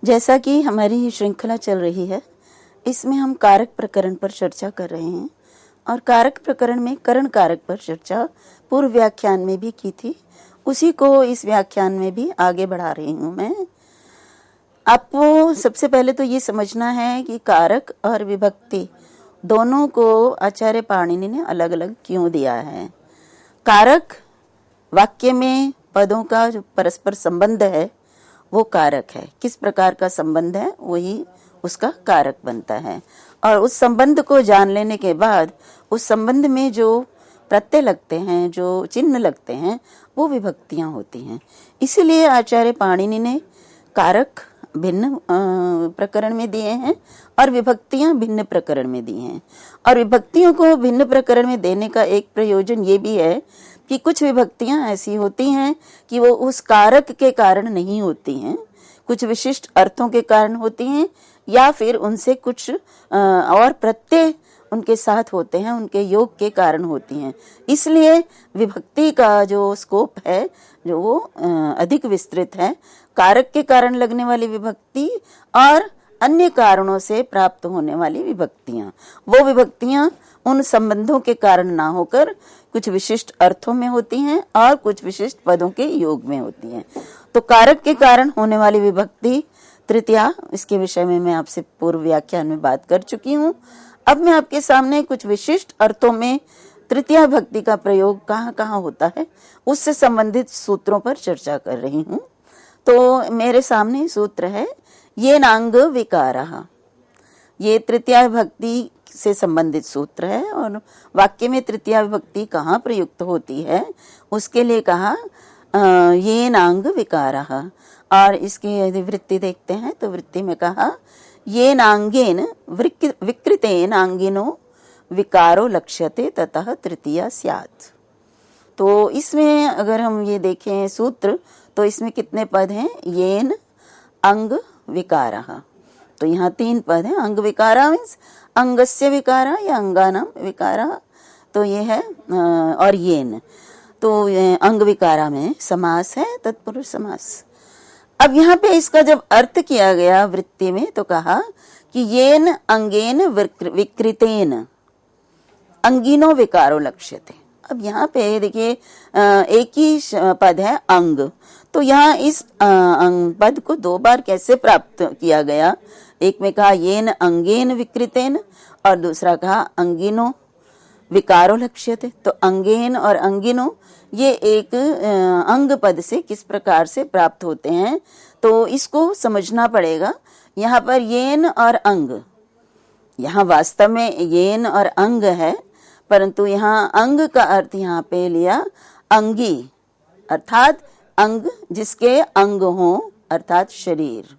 जैसा कि हमारी ये श्रृंखला चल रही है, इसमें हम कारक प्रकरण पर चर्चा कर रहे हैं और कारक प्रकरण में करण कारक पर चर्चा पूर्व व्याख्यान में भी की थी। उसी को इस व्याख्यान में भी आगे बढ़ा रही हूँ मैं। आपको सबसे पहले तो ये समझना है कि कारक और विभक्ति दोनों को आचार्य पाणिनि ने अलग अलग क्यों दिया है। कारक वाक्य में पदों का जो परस्पर संबंध है वो कारक है। किस प्रकार का संबंध है वही उसका कारक बनता है। और उस संबंध को जान लेने के बाद उस संबंध में जो प्रत्यय लगते हैं, जो चिन्ह लगते हैं, वो विभक्तियां होती हैं। इसीलिए आचार्य पाणिनि ने कारक भिन्न प्रकरण में दिए हैं और विभक्तियां भिन्न प्रकरण में दी हैं। और विभक्तियों को भिन्न प्रकरण में देने का एक प्रयोजन ये भी है कि कुछ विभक्तियां ऐसी होती हैं कि वो उस कारक के कारण नहीं होती हैं, कुछ विशिष्ट अर्थों के कारण होती हैं, या फिर उनसे कुछ और प्रत्यय उनके साथ होते हैं, उनके योग के कारण होती हैं। इसलिए विभक्ति का जो स्कोप है जो वो अधिक विस्तृत है। कारक के कारण लगने वाली विभक्ति और अन्य कारणों से प्राप्त होने वाली विभक्तियां, वो विभक्तियां उन संबंधों के कारण ना होकर कुछ विशिष्ट अर्थों में होती हैं और कुछ विशिष्ट पदों के योग में होती हैं। तो कारक के कारण होने वाली विभक्ति तृतीया, इसके विषय में मैं आपसे पूर्व व्याख्यान में बात कर चुकी हूँ। अब मैं आपके सामने कुछ विशिष्ट अर्थों में तृतीया भक्ति का प्रयोग कहाँ कहाँ होता है उससे संबंधित सूत्रों पर चर्चा कर रही हूँ। तो मेरे सामने सूत्र है ये नांग विकारः। ये तृतीया भक्ति से संबंधित सूत्र है और वाक्य में तृतीया विभक्ति कहाँ प्रयुक्त होती है उसके लिए कहा ये नांग विकारः। और इसकी यदि वृत्ति देखते हैं तो वृत्ति में कहा ये नांगेन विकृतेन आंगिनो विकारो लक्ष्यते ततः तृतीया स्यात्। तो इसमें अगर हम ये देखें सूत्र तो इसमें कितने पद हैं? येन अंग विकारः। तो यहाँ 3 पद हैं। अंग विकारा मीन्स अंगस्य विकारा या अंगानाम विकारा, तो ये है। और येन तो अंग विकारा में समास है, तत्पुरुष समास। अब यहाँ पे इसका जब अर्थ किया गया वृत्ति में तो कहा कि येन अंगेन विकृतेन अंगिनो विकारो लक्ष्यते। अब यहाँ पे देखिए एक ही पद है अंग, तो यहाँ इस पद को 2 बार कैसे प्राप्त किया गया? एक में कहा येन अंगेन विकृतेन और दूसरा कहा अंगिनो विकारो लक्ष्यते। तो अंगेन और अंगिनो ये एक अंग पद से किस प्रकार से प्राप्त होते हैं तो इसको समझना पड़ेगा। यहाँ पर येन और अंग, यहाँ वास्तव में येन और अंग है, परंतु यहाँ अंग का अर्थ यहाँ पे लिया अंगी, अर्थात अंग जिसके अंग हो, अर्थात शरीर।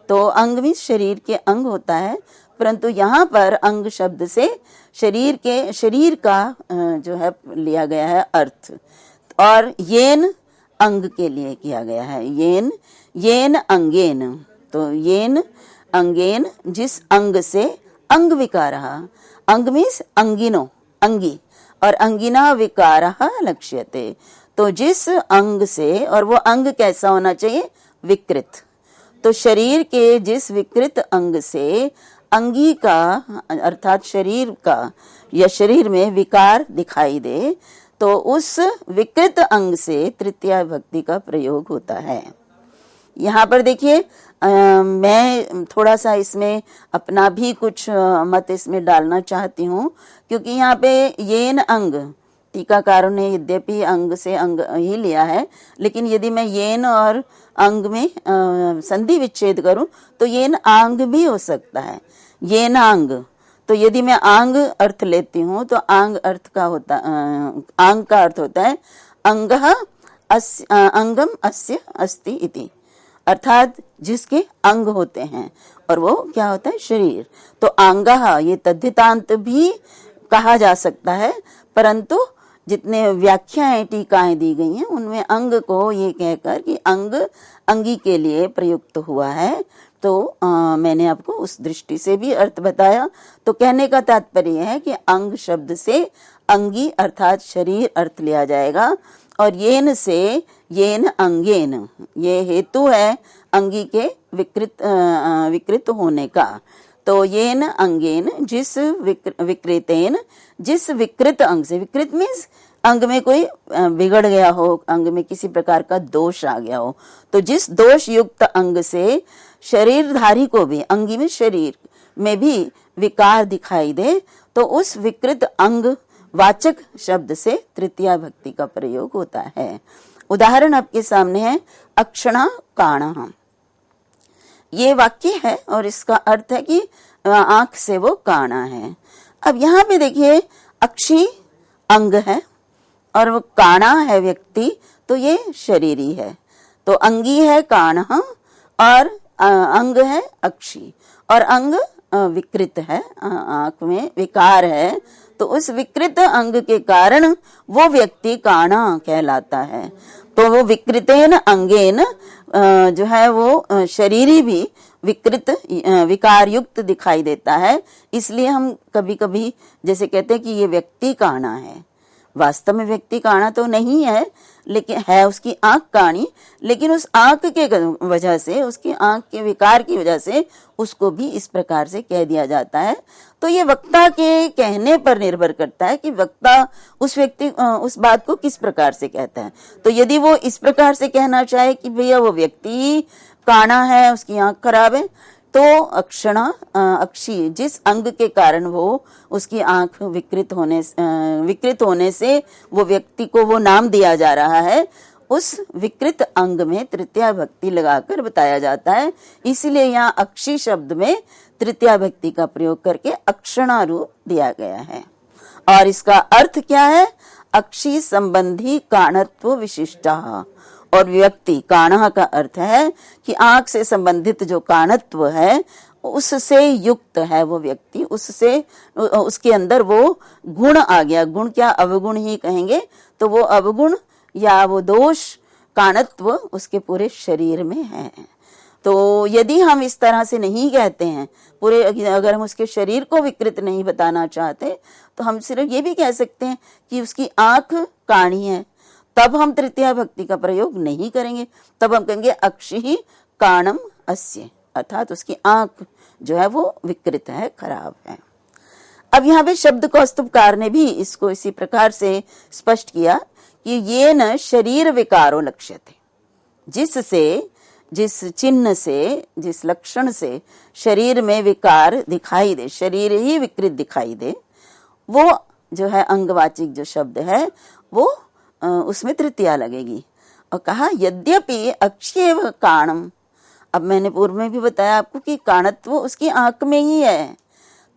तो अंग भी शरीर के अंग होता है, परंतु यहाँ पर अंग शब्द से शरीर का जो है लिया गया है अर्थ, और येन अंग के लिए किया गया है। येन अंगेन, तो येन अंगेन जिस अंग से अंग विकारः, अंग मीन्स अंगिनो अंगी, और अंगिना विकारः लक्ष्यते। तो जिस अंग से, और वो अंग कैसा होना चाहिए? विकृत। तो शरीर के जिस विकृत अंग से अंगी का अर्थात शरीर का या शरीर में विकार दिखाई दे तो उस विकृत अंग से तृतीया भक्ति का प्रयोग होता है। यहाँ पर देखिए मैं थोड़ा सा इसमें अपना भी कुछ मत इसमें डालना चाहती हूँ, क्योंकि यहाँ पे येन अंग, टीकाकारों ने यद्यपि अंग से अंग ही लिया है, लेकिन यदि मैं येन और अंग में संधि विच्छेद करूं तो येन आंग भी हो सकता है, येन आंग। तो यदि मैं आंग अर्थ लेती हूँ तो आंग अर्थ का होता आंग का अर्थ होता है अंगः अंगम अस्य अस्ति इति, अर्थात जिसके अंग होते हैं, और वो क्या होता है? शरीर। तो अंगः ये तद्धितांत भी कहा जा सकता है, परंतु जितने व्याख्याएं टीकाएं दी गई हैं उनमें अंग को ये कहकर कि अंग अंगी के लिए प्रयुक्त हुआ है। तो मैंने आपको उस दृष्टि से भी अर्थ बताया। तो कहने का तात्पर्य है कि अंग शब्द से अंगी अर्थात शरीर अर्थ लिया जाएगा, और येन से येन अंगेन, ये हेतु है अंगी के विकृत होने का। तो येन अंगेन, जिस विकृतेन, जिस विकृत अंग से, विकृत मीन्स अंग में कोई बिगड़ गया हो, अंग में किसी प्रकार का दोष आ गया हो, तो जिस दोष युक्त अंग से शरीरधारी को भी, अंगी में शरीर में भी विकार दिखाई दे, तो उस विकृत अंग वाचक शब्द से तृतीया भक्ति का प्रयोग होता है। उदाहरण आपके सामने है अक्षणा काणः। ये वाक्य है और इसका अर्थ है कि आंख से वो काणा है। अब यहाँ पे देखिए अक्षी अंग है और वो काणा है व्यक्ति, तो ये शरीरी है। तो अंगी है काणः और अंग है अक्षी, और अंग विकृत है, आंख में विकार है, तो उस विकृत अंग के कारण वो व्यक्ति काणा कहलाता है। तो वो विकृतेन अंगेन जो है वो शरीरी भी विकृत विकार युक्त दिखाई देता है। इसलिए हम कभी कभी जैसे कहते हैं कि ये व्यक्ति काणा है, वास्तव में व्यक्ति काणा तो नहीं है, लेकिन है उसकी आंख काणी, लेकिन उस आंख के वजह से, उसकी आंख के विकार की वजह से उसको भी इस प्रकार से कह दिया जाता है। तो ये वक्ता के कहने पर निर्भर करता है कि वक्ता उस व्यक्ति उस बात को किस प्रकार से कहता है। तो यदि वो इस प्रकार से कहना चाहे कि भैया वो व्यक्ति काणा है, उसकी आंख खराब है, तो अक्षणा अक्षी, जिस अंग के कारण वो उसकी आंख विकृत होने से वो व्यक्ति को वो नाम दिया जा रहा है, उस विकृत अंग में तृतीया भक्ति लगाकर बताया जाता है। इसीलिए यहाँ अक्षी शब्द में तृतीया भक्ति का प्रयोग करके अक्षणा रूप दिया गया है। और इसका अर्थ क्या है? अक्षी संबंधी काणत्व विशिष्टा, और व्यक्ति, काणः का अर्थ है कि आंख से संबंधित जो काणत्व है उससे युक्त है वो व्यक्ति, उससे उसके अंदर वो गुण आ गया। गुण क्या, अवगुण ही कहेंगे, तो वो अवगुण या वो दोष काणत्व उसके पूरे शरीर में है। तो यदि हम इस तरह से नहीं कहते हैं पूरे, अगर हम उसके शरीर को विकृत नहीं बताना चाहते, तो हम सिर्फ ये भी कह सकते हैं कि उसकी आंख काणी है, तब हम तृतीया भक्ति का प्रयोग नहीं करेंगे। तब हम कहेंगे अक्षि काणम अस्य, अर्थात उसकी आंख जो है वो विकृत है, खराब है। अब यहाँ पे शब्द कौस्तुभकार ने भी इसको इसी प्रकार से स्पष्ट किया कि ये न शरीर विकारो लक्ष्यते, जिससे, जिस चिन्ह से, जिस लक्षण से शरीर में विकार दिखाई दे, शरीर ही विकृत दिखाई दे, वो जो है अंगवाचिक जो शब्द है वो उसमें तृतीया लगेगी। और कहा यद्यपि अक्षयेव काणम, अब मैंने पूर्व में भी बताया आपको कि काणत्व उसकी आंख में ही है,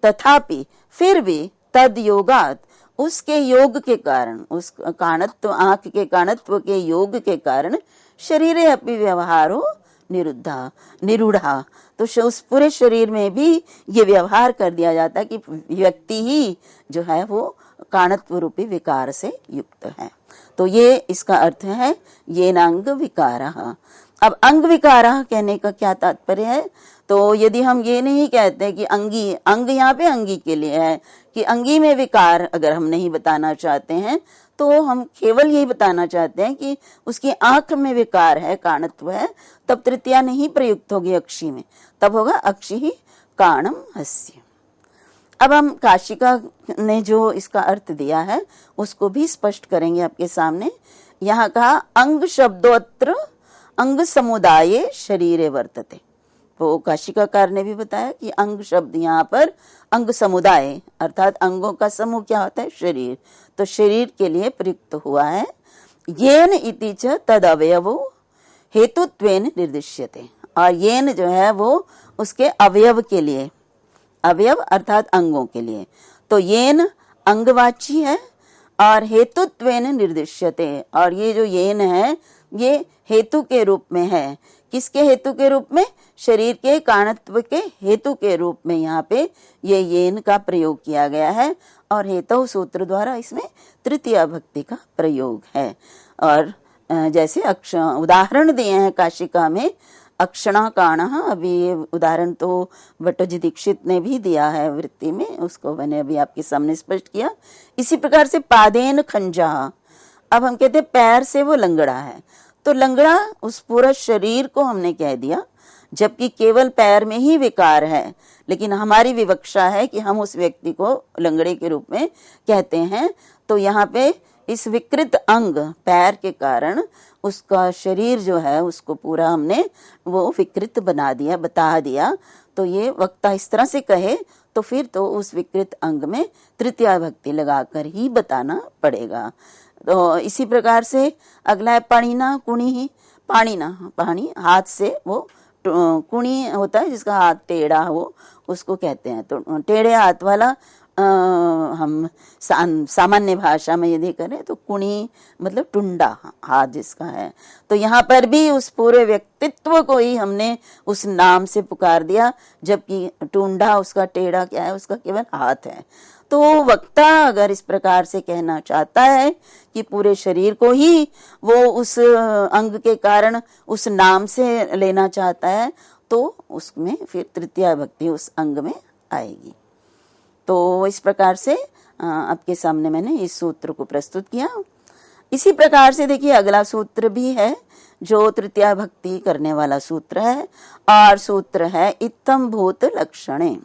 तथापि फिर भी तद योगात, उसके योग के कारण, उस काणत्व, आंख के काणत्व के योग के कारण शरीरे अपि व्यवहारो निरूढ़ा, तो उस पूरे शरीर में भी ये व्यवहार कर दिया जाता है कि व्यक्ति ही जो है वो काणत्व रूपी विकार से युक्त है। तो ये इसका अर्थ है ये नांग विकारः। अब अंग विकारः कहने का क्या तात्पर्य है? तो यदि हम ये नहीं कहते कि अंगी, अंग यहाँ पे अंगी के लिए है कि अंगी में विकार अगर हम नहीं बताना चाहते हैं, तो हम केवल यही बताना चाहते हैं कि उसकी आंख में विकार है, काणत्व है, तब तृतीया नहीं प्रयुक्त होगी अक्षी में, तब होगा अक्षि ही काणम हस्य। अब हम काशिका ने जो इसका अर्थ दिया है उसको भी स्पष्ट करेंगे आपके सामने। यहाँ कहा अंग शब्दोत्र अंग समुदाये शरीरे वर्तते, तो काशिकाकार ने भी बताया कि अंग शब्द यहाँ पर अंग समुदाय अर्थात अंगों का समूह क्या होता है? शरीर, तो शरीर के लिए प्रयुक्त हुआ है। येन इति च तद अवयवो हेतुत्वेन निर्दिश्यते, और येन जो है वो उसके अवयव के लिए, अवयव अर्थात अंगों के लिए, तो येन अंगवाची है और हेतुत्वेन निर्दिश्यते, और ये जो येन है ये हेतु के रूप में है। किसके हेतु के रूप में? शरीर के काणत्व के हेतु के रूप में यहाँ पे ये येन का प्रयोग किया गया है, और हेतु सूत्र द्वारा इसमें तृतीया भक्ति का प्रयोग है। और जैसे उदाहरण दिए हैं काशिका में अक्षणा काणः, अभी ये उदाहरण तो भट्टोजी दीक्षित ने भी दिया है वृत्ति में, उसको मैंने अभी आपके सामने स्पष्ट किया। इसी प्रकार से पादेन खंजा, अब हम कहते हैं पैर से वो लंगड़ा है, तो लंगड़ा उस पूरा शरीर को हमने कह दिया, जबकि केवल पैर में ही विकार है, लेकिन हमारी विवक्षा है कि हम उस व्यक्ति को लंगड़े के रूप में कहते हैं। तो यहाँ पे इस विकृत अंग पैर के कारण उसका शरीर जो है उसको पूरा हमने वो विकृत बना दिया, बता दिया। तो ये वक्ता इस तरह से कहे तो फिर तो उस विकृत अंग में तृतीया भक्ति लगाकर ही बताना पड़ेगा। तो इसी प्रकार से अगला है पाणिना कुणी। पाणिना, पाणी हाथ से, वो कुणी होता है जिसका हाथ टेढ़ा हो, उसको कहते हैं। तो टेढ़े हाथ वाला हम सामान्य भाषा में यदि करें तो कुणी मतलब टुंडा हाथ जिसका है। तो यहाँ पर भी उस पूरे व्यक्तित्व को ही हमने उस नाम से पुकार दिया, जबकि टुंडा उसका टेढ़ा क्या है, उसका केवल हाथ है। तो वक्ता अगर इस प्रकार से कहना चाहता है कि पूरे शरीर को ही वो उस अंग के कारण उस नाम से लेना चाहता है, तो उसमें फिर तृतीया भक्ति उस अंग में आएगी। तो इस प्रकार से आपके सामने मैंने इस सूत्र को प्रस्तुत किया। इसी प्रकार से देखिए अगला सूत्र भी है जो तृतीया भक्ति करने वाला सूत्र है, और सूत्र है इत्थम भूत लक्षणे।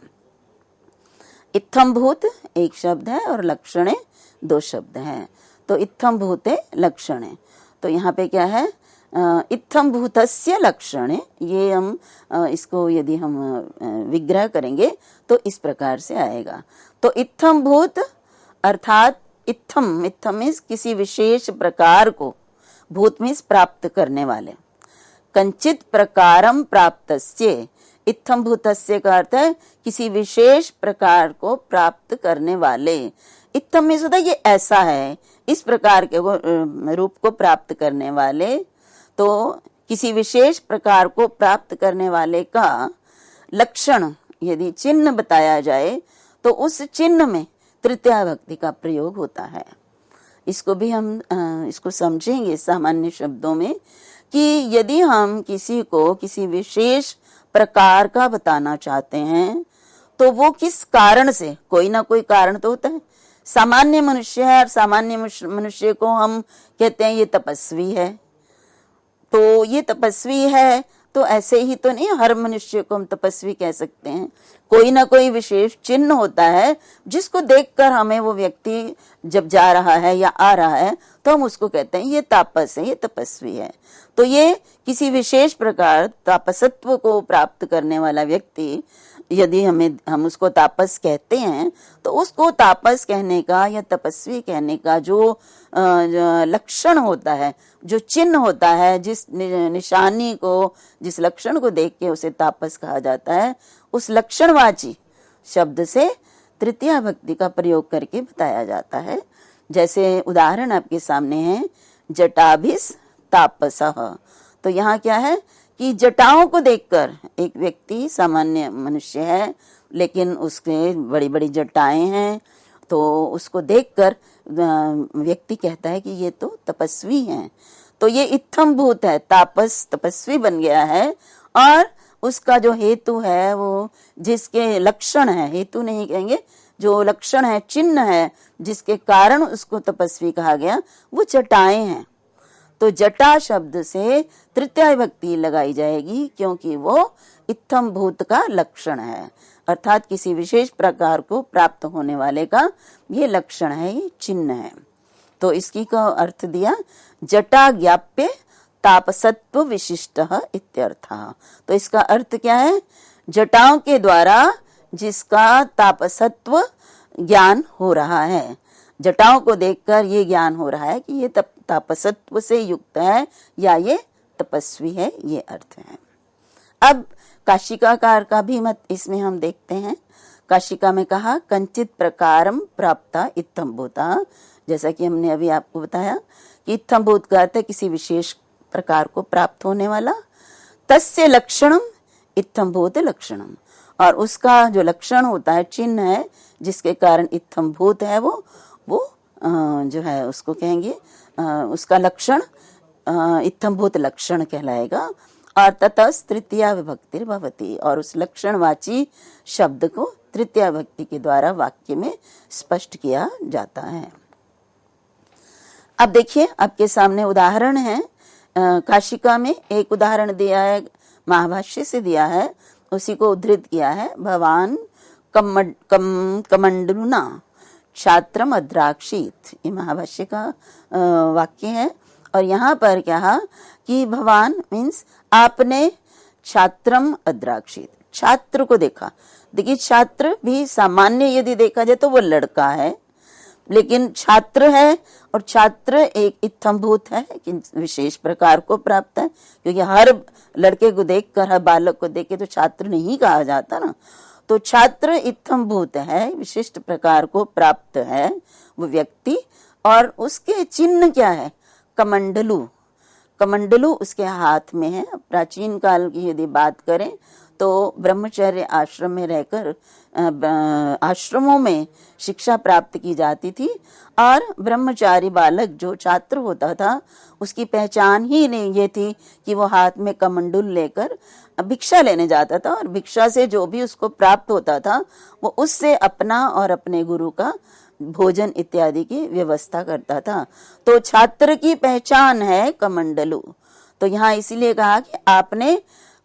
इत्थम भूत एक शब्द है और लक्षणे दो शब्द हैं। तो इत्थम भूते लक्षणे, तो यहाँ पे क्या है, इत्थम भूतस्य लक्षणे। ये हम इसको यदि हम विग्रह करेंगे तो इस प्रकार से आएगा। तो इत्थम भूत अर्थात इत्थम, इत्थम मीन्स किसी विशेष प्रकार को, भूत मीन्स प्राप्त करने वाले, कंचित प्रकारम प्राप्तस्य। इत्थम भूतस्य का अर्थ है किसी विशेष प्रकार को प्राप्त करने वाले। इत्थम मीन्स होता है ये ऐसा है, इस प्रकार के रूप को प्राप्त करने वाले। तो किसी विशेष प्रकार को प्राप्त करने वाले का लक्षण यदि चिन्ह बताया जाए तो उस चिन्ह में तृतीया भक्ति का प्रयोग होता है। इसको भी हम इसको समझेंगे सामान्य शब्दों में कि यदि हम किसी को किसी विशेष प्रकार का बताना चाहते हैं तो वो किस कारण से, कोई ना कोई कारण तो होता है। सामान्य मनुष्य है और सामान्य मनुष्य को हम कहते हैं ये तपस्वी है, तो ये तपस्वी है, तो ऐसे ही तो नहीं हर मनुष्य को हम तपस्वी कह सकते हैं। कोई ना कोई विशेष चिन्ह होता है जिसको देखकर हमें वो व्यक्ति जब जा रहा है या आ रहा है तो हम उसको कहते हैं ये तापस है, ये तपस्वी है। तो ये किसी विशेष प्रकार तापसत्व को प्राप्त करने वाला व्यक्ति यदि हम उसको तापस कहते हैं तो उसको तापस कहने का या तपस्वी कहने का जो लक्षण होता है, जो चिन्ह होता है, जिस निशानी को, जिस लक्षण को देख के उसे तापस कहा जाता है, उस लक्षणवाची शब्द से तृतीया भक्ति का प्रयोग करके बताया जाता है। जैसे उदाहरण आपके सामने है जटाभिस तापसः। तो यहाँ क्या है कि जटाओं को देखकर एक व्यक्ति सामान्य मनुष्य है लेकिन उसके बड़ी बड़ी जटाएं हैं, तो उसको देखकर व्यक्ति कहता है कि ये तो तपस्वी हैं। तो ये इत्थम भूत है, तापस तपस्वी बन गया है, और उसका जो हेतु है वो जिसके लक्षण है, हेतु नहीं कहेंगे, जो लक्षण है, चिन्ह है, जिसके कारण उसको तपस्वी कहा गया, वो जटाएं हैं। तो जटा शब्द से तृतीया भक्ति लगाई जाएगी क्योंकि वो इत्थम भूत का लक्षण है, अर्थात किसी विशेष प्रकार को प्राप्त होने वाले का ये लक्षण है, ये चिन्ह है। तो इसकी का अर्थ दिया जटा ज्ञाप्य तापसत्व विशिष्ट इत्यर्थः। तो इसका अर्थ क्या है, जटाओं के द्वारा जिसका तापसत्व ज्ञान हो रहा है, जटाओं को देखकर ये ज्ञान हो रहा है कि ये तापसत्व से युक्त है या ये तपस्वी है, ये अर्थ है। अब काशिकाकार का भी मत इसमें हम देखते हैं। काशिका में कहा कंचित प्रकारम प्राप्ता इत्थम भूता, जैसा कि हमने अभी आपको बताया कि इत्थम भूत का अर्थ है किसी विशेष प्रकार को प्राप्त होने वाला। तस्य लक्षणम इत्थम भूत लक्षणम, और उसका जो लक्षण होता है, चिन्ह है, जिसके कारण इत्थम भूत है, वो जो है उसको कहेंगे उसका लक्षण इत्थम भूत लक्षण कहलाएगा। और ततस तृतीया विभक्ति भवति, और उस लक्षणवाची शब्द को तृतीया भक्ति के द्वारा वाक्य में स्पष्ट किया जाता है। अब देखिए आपके सामने उदाहरण है, काशिका में एक उदाहरण दिया है, महाभाष्य से दिया है, उसी को उद्धृत किया है। भवान कमंडलुना छात्रम अद्राक्षित, ये महाभाष्य का वाक्य है। और यहाँ पर क्या कि भवान मीन्स आपने छात्रम अद्राक्षित, छात्र को देखा। देखिए छात्र भी सामान्य यदि देखा जाए तो वो लड़का है, लेकिन छात्र है और छात्र एक इत्थम्भूत है कि विशेष प्रकार को प्राप्त है, क्योंकि हर लड़के को देखकर, हर बालक को देख के तो छात्र नहीं कहा जाता ना। तो छात्र इत्थम्भूत है, विशिष्ट प्रकार को प्राप्त है वो व्यक्ति। और उसके चिन्ह क्या है? कमंडलू, कमंडलू उसके हाथ में है। प्राचीन काल की यदि बात करें तो ब्रह्मचर्य आश्रम में रहकर आश्रमों में शिक्षा प्राप्त की जाती थी, और ब्रह्मचारी बालक जो छात्र होता था उसकी पहचान ही नहीं ये थी कि वो हाथ में कमंडल लेकर भिक्षा लेने जाता था, और भिक्षा से जो भी उसको प्राप्त होता था वो उससे अपना और अपने गुरु का भोजन इत्यादि की व्यवस्था करता था। तो छात्र की पहचान है कमंडलू। तो यहाँ इसीलिए कहा कि आपने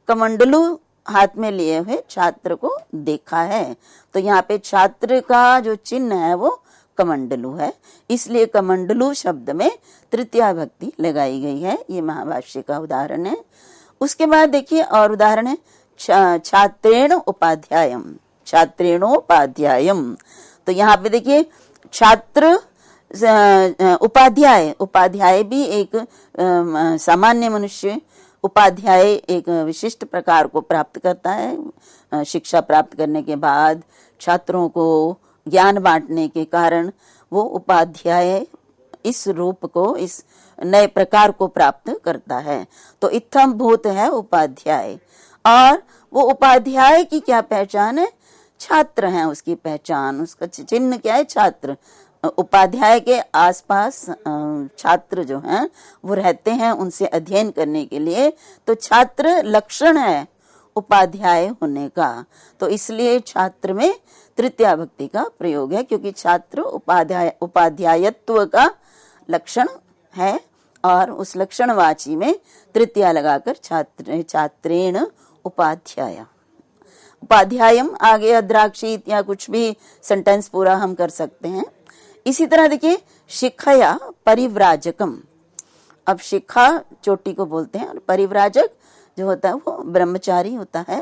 कमंडलू हाथ में लिए हुए छात्र को देखा है। तो यहाँ पे छात्र का जो चिन्ह है वो कमंडलू है, इसलिए कमंडलू शब्द में तृतीया भक्ति लगाई गई है। ये महाभाष्य का उदाहरण है। उसके बाद देखिए और उदाहरण है छात्रेण उपाध्यायम, छात्रेणोपाध्यायम। तो यहाँ पे देखिए छात्र उपाध्याय, उपाध्याय भी एक सामान्य मनुष्य, उपाध्याय एक विशिष्ट प्रकार को प्राप्त करता है। शिक्षा प्राप्त करने के बाद छात्रों को ज्ञान बांटने के कारण वो उपाध्याय इस रूप को, इस नए प्रकार को प्राप्त करता है। तो इत्थम भूत है उपाध्याय। और वो उपाध्याय की क्या पहचान है? छात्र है उसकी पहचान, उसका चिन्ह क्या है? छात्र। उपाध्याय के आसपास छात्र जो हैं वो रहते हैं उनसे अध्ययन करने के लिए, तो छात्र लक्षण है उपाध्याय होने का। तो इसलिए छात्र में तृतीया भक्ति का प्रयोग है, क्योंकि छात्र उपाध्यायत्व का लक्षण है, और उस लक्षणवाची में तृतीया लगाकर छात्रेण उपाध्याय, उपाध्यायम आगे अद्राक्षित या कुछ भी सेंटेंस पूरा हम कर सकते हैं। इसी तरह देखिए शिखया परिव्राजकम। अब शिखा चोटी को बोलते हैं और परिव्राजक जो होता है वो ब्रह्मचारी होता है।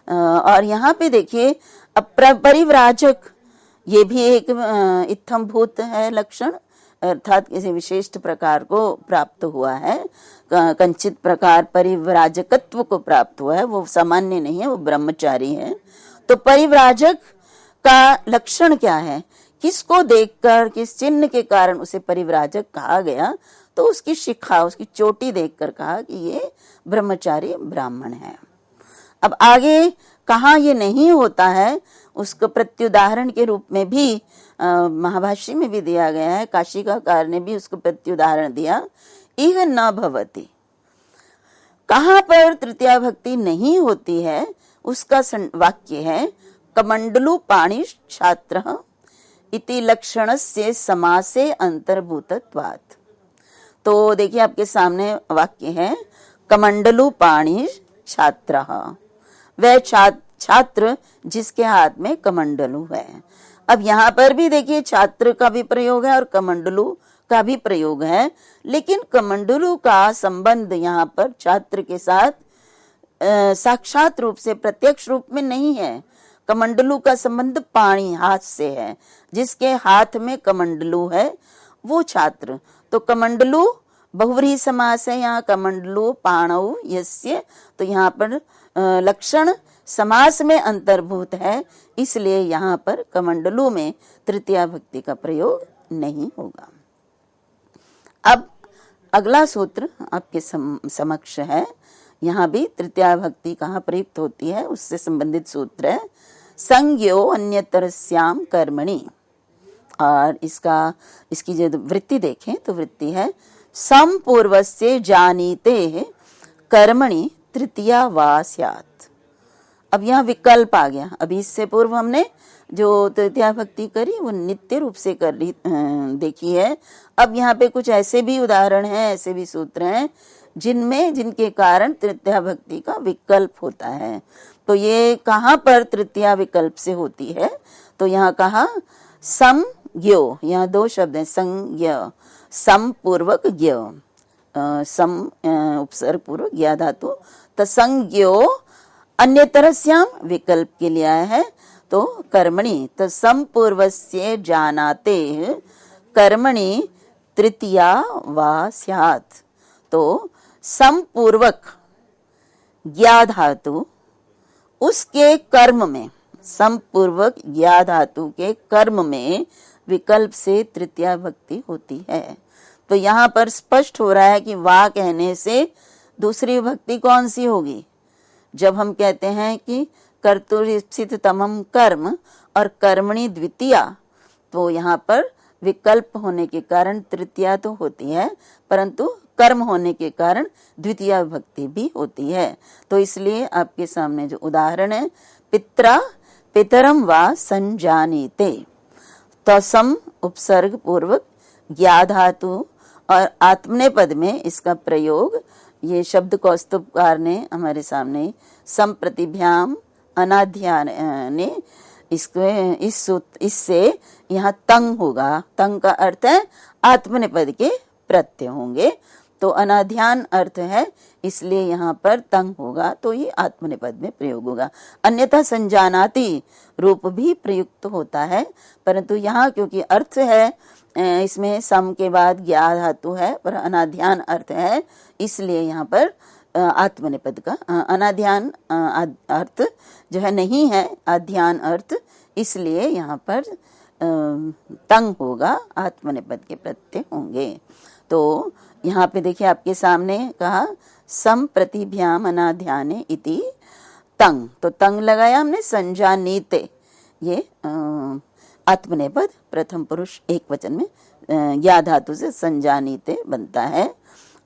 और यहाँ पे देखिए अब परिव्राजक ये भी एक इत्थम्भूत है लक्षण, अर्थात किसी विशिष्ट प्रकार को प्राप्त हुआ है, कंचित प्रकार परिव्राजकत्व को प्राप्त हुआ है, वो सामान्य नहीं है, वो ब्रह्मचारी है। तो परिव्राजक का लक्षण क्या है? किसको देखकर, किस चिन्ह के कारण उसे परिव्राजक कहा गया? तो उसकी शिखा, उसकी चोटी देखकर कहा कि ये ब्रह्मचारी ब्राह्मण है। अब आगे कहाँ ये नहीं होता है उसको प्रत्युदाहरण के रूप में भी महाभाष्य में भी दिया गया है। काशिकाकार ने भी उसको प्रत्युदाहरण दिया, इह न भवति। कहाँ पर तृतीया भक्ति नहीं होती है उसका वाक्य है कमंडलू पाणि छात्र इति लक्षणस्य समासे अंतर्भूतत्वात्। तो देखिए आपके सामने वाक्य है कमंडलू पाणि छात्र, वह छात्र जिसके हाथ में कमंडलू है। अब यहाँ पर भी देखिए छात्र का भी प्रयोग है और कमंडलू का भी प्रयोग है, लेकिन कमंडलू का संबंध यहाँ पर छात्र के साथ साक्षात रूप से, प्रत्यक्ष रूप में नहीं है। कमंडलू का संबंध पाणी, हाथ से है। जिसके हाथ में कमंडलू है वो छात्र। तो कमंडलू बहुव्रीहि समास है यहाँ, कमंडलू पाणौ यस्य। तो यहाँ पर लक्षण समास में अंतर्भूत है, इसलिए यहाँ पर कमंडलू में तृतीया भक्ति का प्रयोग नहीं होगा। अब अगला सूत्र आपके समक्ष है। यहाँ भी तृतीया भक्ति कहाँ प्रयुक्त होती है उससे संबंधित सूत्र है संज्ञो अन्यतरस्याम कर्मणि। और इसकी जो वृत्ति देखें तो वृत्ति है समपूर्वस्य जानीते कर्मणि तृतीया वा स्यात्। अब यहाँ विकल्प आ गया। अभी इससे पूर्व हमने जो तृतीया भक्ति करी वो नित्य रूप से कर ली देखी है। अब यहाँ पे कुछ ऐसे भी उदाहरण हैं, ऐसे भी सूत्र हैं जिनके कारण तृतीया भक्ति का विकल्प होता है। तो ये कहाँ पर तृतीया विकल्प से होती है? तो यहाँ कहा समज्ञो, यहाँ दो शब्द हैं, संज्ञ, सम पूर्वक ज्ञ, सम उपसर्ग पूर्वक ज्ञा धातु, तो संज्ञो अन्यतरस्याम विकल्प के लिए आया है। तो कर्मणि, तो सम पूर्वस्य जानाते कर्मणि तृतीया वा स्यात्। तो समपूर्वक ज्ञा धातु उसके कर्म में, समपूर्वक ज्ञा धातु के कर्म में विकल्प से तृतीया भक्ति होती है। तो यहाँ पर स्पष्ट हो रहा है कि वाह कहने से दूसरी भक्ति कौन सी होगी? जब हम कहते हैं कि कर्तुरीप्सित तमम कर्म और कर्मणि द्वितीया, तो यहाँ पर विकल्प होने के कारण तृतीया तो होती है, परंतु कर्म होने के कारण द्वितीया भक्ति भी होती है। तो इसलिए आपके सामने जो उदाहरण है, पित्रा पितरम वा संजानीते, तो सम उपसर्ग पूर्वक ज्ञा धातु और आत्मनेपद में इसका प्रयोग ये शब्द कौस्तुभकार ने हमारे सामने संप्रतिभ्याम अनाध्यान ने इससे यहाँ तंग होगा। तंग का अर्थ है आत्मनेपद के प्रत्यय होंगे, तो अनाध्यान अर्थ है, इसलिए यहाँ पर तंग होगा, तो ये आत्मनेपद में प्रयोग होगा। अन्यथा संजानाति रूप भी प्रयुक्त होता है, परंतु यहाँ क्योंकि अर्थ है, इसमें सम के बाद ज्ञा धातु है पर अनाध्यान अर्थ है, इसलिए यहाँ पर आत्मनेपद का अनाध्यान अर्थ जो है नहीं है, आध्यान अर्थ, इसलिए यहाँ पर तंग होगा, आत्मनेपद के प्रत्यय होंगे। तो यहाँ पे देखिए आपके सामने कहा सम प्रतिभ्याम अनाध्याने इति तंग, तो तंग लगाया हमने, संजानीते ये आत्मनेपद प्रथम पुरुष एक वचन में ज्ञा धातु से संजानीते बनता है।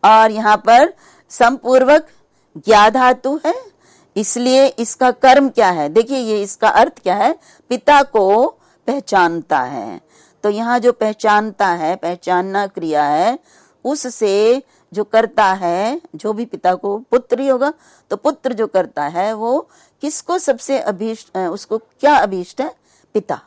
और यहाँ पर समपूर्वक ज्ञा धातु है, इसलिए इसका कर्म क्या है? देखिए ये इसका अर्थ क्या है? पिता को पहचानता है। तो यहाँ जो पहचानता है, पहचानना क्रिया है, उससे जो करता है, जो भी पिता को पुत्र ही होगा, तो पुत्र जो करता है वो किसको सबसे अभीष्ट, उसको क्या अभीष्ट है? पिता।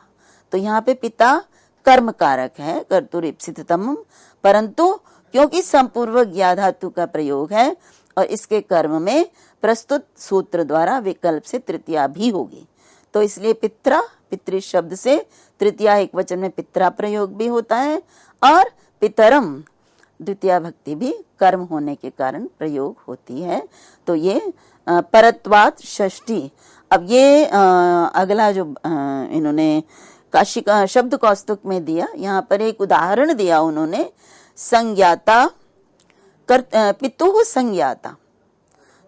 तो यहाँ पे पिता कर्म कारक है, कर्तुरीप्सिततम, परंतु क्योंकि संपूर्वक ज्ञा धातु का प्रयोग है और इसके कर्म में प्रस्तुत सूत्र द्वारा विकल्प से तृतीया भी होगी, तो इसलिए पित्रा, पितृ शब्द से तृतीया एक वचन में पित्रा प्रयोग भी होता है, और पितरम द्वितीया भक्ति भी कर्म होने के कारण प्रयोग होती है। तो ये परत्वात् षष्ठी। अब ये अगला जो इन्होंने काशी का शब्द कौस्तुक में दिया, यहाँ पर एक उदाहरण दिया उन्होंने, संज्ञाता पितुः संज्ञाता।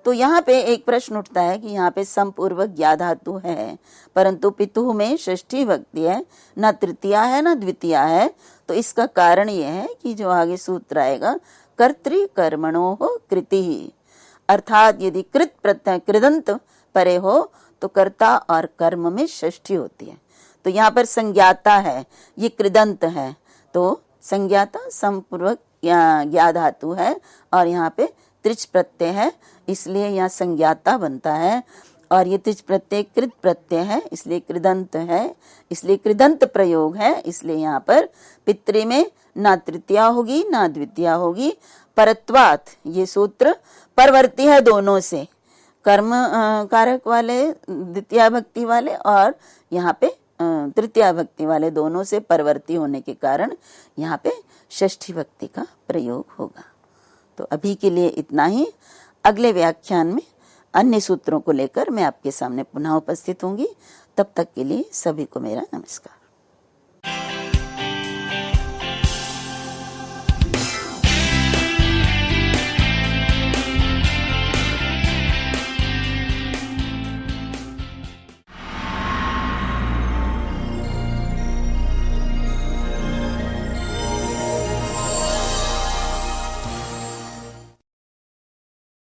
तो यहाँ पे एक प्रश्न उठता है कि यहाँ पे समपूर्वक ज्ञा धातु है, परंतु पितुः में षष्ठी भक्ति है, न तृतीया है न द्वितीया है। तो इसका कारण ये है कि जो आगे सूत्र आएगा, कर्तृकर्मणोः कृतिः, अर्थात यदि कृत प्रत्यय कृदंत परे हो तो कर्ता और कर्म में षष्ठी होती है। तो यहाँ पर संज्ञाता है, ये कृदंत है, तो संज्ञाता समपूर्वक ज्ञा धातु है और यहाँ पे त्रिच प्रत्यय है, इसलिए यहाँ संज्ञाता बनता है। और ये त्रिच प्रत्यय कृत प्रत्यय है, इसलिए कृदंत है, इसलिए कृदंत प्रयोग है, इसलिए यहाँ पर पितृ में ना तृतीया होगी ना द्वितीया होगी। परत्वात् ये सूत्र परवर्ती है दोनों से, कर्म कारक वाले द्वितीया भक्ति वाले और यहाँ पे तृतीया भक्ति वाले, दोनों से परवर्ती होने के कारण यहाँ पे षष्ठी भक्ति का प्रयोग होगा। तो अभी के लिए इतना ही। अगले व्याख्यान में अन्य सूत्रों को लेकर मैं आपके सामने पुनः उपस्थित होंगी। तब तक के लिए सभी को मेरा नमस्कार।